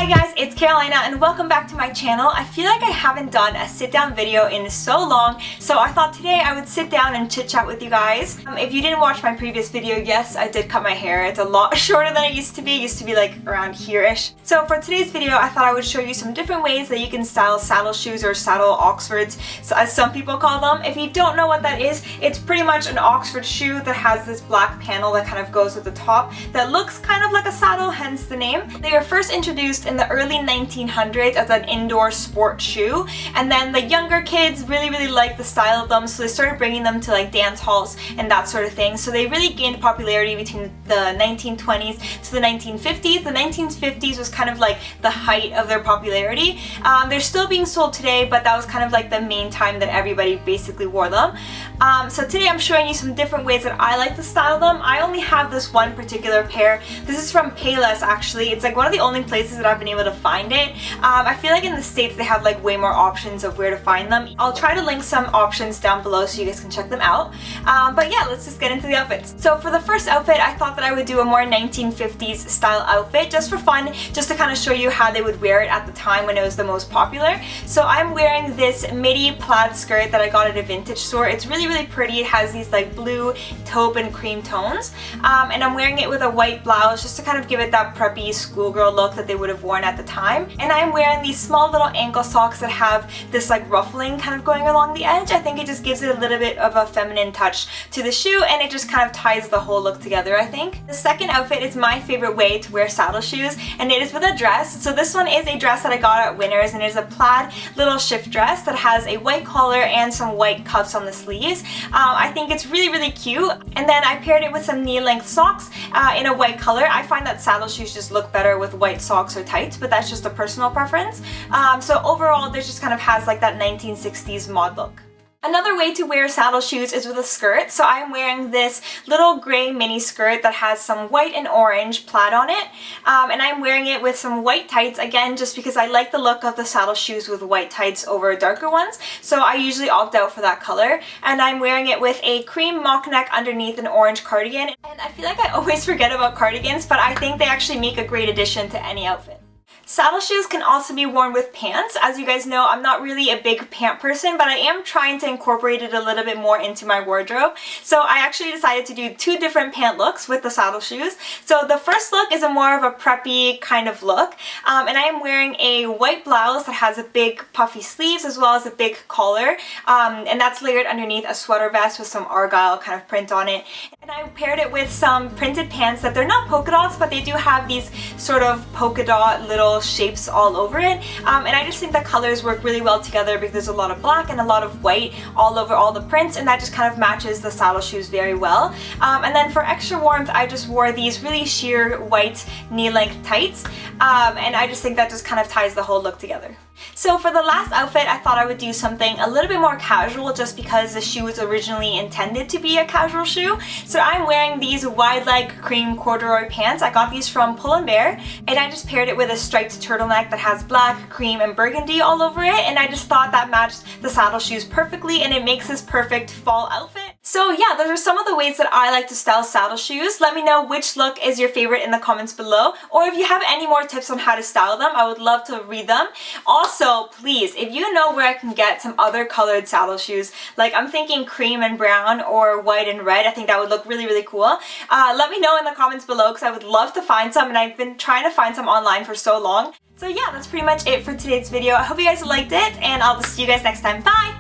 Hi guys, it's Carolina and welcome back to my channel. I feel like I haven't done a sit-down video in so long, so I thought today I would sit down and chit-chat with you guys. If you didn't watch my previous video, yes, I did cut my hair. It's a lot shorter than it used to be. It used to be like around here-ish. So for today's video, I thought I would show you some different ways that you can style saddle shoes or saddle Oxfords, as some people call them. If you don't know what that is, it's pretty much an Oxford shoe that has this black panel that kind of goes with the top that looks kind of like a saddle, hence the name. They were first introduced in the early 1900s as an indoor sport shoe, and then the younger kids really liked the style of them, so they started bringing them to like dance halls and that sort of thing. So they really gained popularity between the 1920s to the 1950s. The 1950s was kind of like the height of their popularity. They're still being sold today, but that was kind of like the main time that everybody basically wore them. So today I'm showing you some different ways that I like to style them. I only have this one particular pair. This is from Payless actually. It's like one of the only places that I've been able to find it. I feel like in the States they have like way more options of where to find them. I'll try to link some options down below so you guys can check them out. But yeah, let's just get into the outfits. So for the first outfit, I thought that I would do a more 1950s style outfit just for fun, just to kind of show you how they would wear it at the time when it was the most popular. So I'm wearing this midi plaid skirt that I got at a vintage store. It's really pretty. It has these like blue, taupe, and cream tones. And I'm wearing it with a white blouse just to kind of give it that preppy schoolgirl look that they would have worn at the time. And I'm wearing these small little ankle socks that have this like ruffling kind of going along the edge. I think it just gives it a little bit of a feminine touch to the shoe, and it just kind of ties the whole look together, I think. The second outfit is my favorite way to wear saddle shoes, and it is with a dress. So this one is a dress that I got at Winners, and it is a plaid little shift dress that has a white collar and some white cuffs on the sleeves. I think it's really cute. And then I paired it with some knee-length socks in a white color. I find that saddle shoes just look better with white socks or tights, but that's just a personal preference. So overall, this just kind of has like that 1960s mod look. Another way to wear saddle shoes is with a skirt. So I'm wearing this little gray mini skirt that has some white and orange plaid on it. And I'm wearing it with some white tights, again, just because I like the look of the saddle shoes with white tights over darker ones. So I usually opt out for that color. And I'm wearing it with a cream mock neck underneath an orange cardigan. And I feel like I always forget about cardigans, but I think they actually make a great addition to any outfit. Saddle shoes can also be worn with pants. As you guys know, I'm not really a big pant person, but I am trying to incorporate it a little bit more into my wardrobe. So I actually decided to do two different pant looks with the saddle shoes. So the first look is a more of a preppy kind of look, and I am wearing a white blouse that has a big puffy sleeves as well as a big collar, and that's layered underneath a sweater vest with some argyle kind of print on it. And I paired it with some printed pants that they're not polka dots, but they do have these sort of polka dot little shapes all over it, and I just think the colors work really well together because there's a lot of black and a lot of white all over all the prints, and that just kind of matches the saddle shoes very well. And then for extra warmth, I just wore these really sheer white knee-length tights, and I just think that just kind of ties the whole look together. So for the last outfit, I thought I would do something a little bit more casual just because the shoe was originally intended to be a casual shoe. So I'm wearing these wide leg cream corduroy pants. I got these from Pull & Bear, and I just paired it with a striped turtleneck that has black, cream, and burgundy all over it, and I just thought that matched the saddle shoes perfectly, and it makes this perfect fall outfit. So yeah, those are some of the ways that I like to style saddle shoes. Let me know which look is your favorite in the comments below, or if you have any more tips on how to style them, I would love to read them. Also, please, if you know where I can get some other colored saddle shoes, like I'm thinking cream and brown or white and red, I think that would look really cool. Let me know in the comments below because I would love to find some, and I've been trying to find some online for so long. So yeah, that's pretty much it for today's video. I hope you guys liked it, and I'll just see you guys next time. Bye!